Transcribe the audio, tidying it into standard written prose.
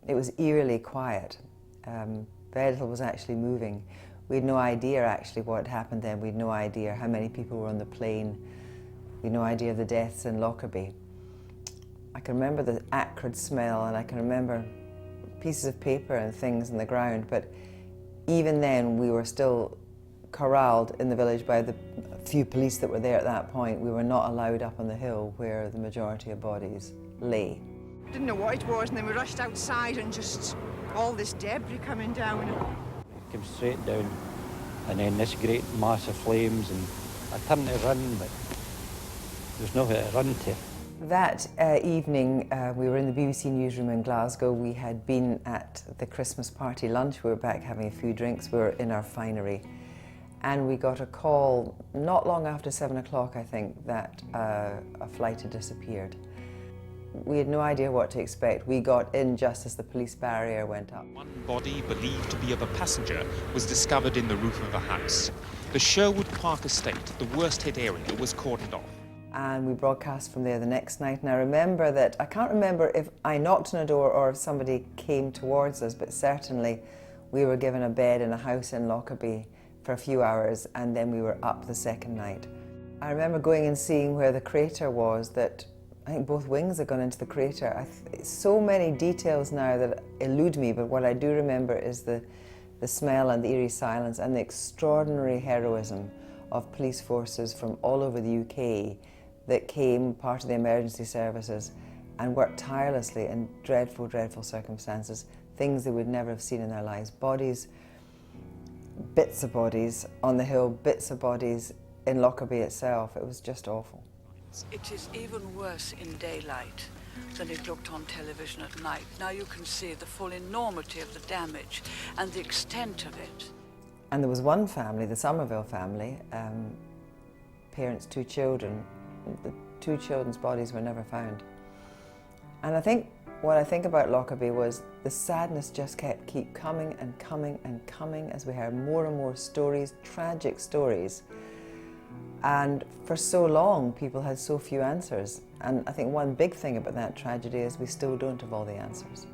It was eerily quiet. Very little was actually moving. We had no idea actually what had happened then. We had no idea how many people were on the plane. We had no idea of the deaths in Lockerbie. I can remember the acrid smell, and I can remember pieces of paper and things on the ground, but even then we were still corralled in the village by the few police that were there at that point. We were not allowed up on the hill where the majority of bodies lay. Didn't know what it was, and then we rushed outside and just all this debris coming down. It came straight down, and then this great mass of flames, and I turned to run, but there's nowhere to run to. That evening, we were in the BBC newsroom in Glasgow. We had been at the Christmas party lunch. We were back having a few drinks. We were in our finery. And we got a call not long after 7 o'clock, I think, that a flight had disappeared. We had no idea what to expect. We got in just as the police barrier went up. One body, believed to be of a passenger, was discovered in the roof of a house. The Sherwood Park estate, the worst hit area, was cordoned off. And we broadcast from there the next night. And I remember that, I can't remember if I knocked on a door or if somebody came towards us, but certainly we were given a bed in a house in Lockerbie for a few hours, and then we were up the second night. I remember going and seeing where the crater was, that I think both wings had gone into the crater. So many details now that elude me, but what I do remember is the smell and the eerie silence and the extraordinary heroism of police forces from all over the UK that came, part of the emergency services, and worked tirelessly in dreadful, dreadful circumstances, things they would never have seen in their lives. Bodies, bits of bodies on the hill, bits of bodies in Lockerbie itself. It was just awful. It is even worse in daylight than it looked on television at night. Now you can see the full enormity of the damage and the extent of it. And there was one family, the Somerville family, parents, 2 children. The 2 children's bodies were never found. And I think what I think about Lockerbie was the sadness just keep coming and coming and coming as we heard more and more stories, tragic stories. And for so long, people had so few answers. And I think one big thing about that tragedy is we still don't have all the answers.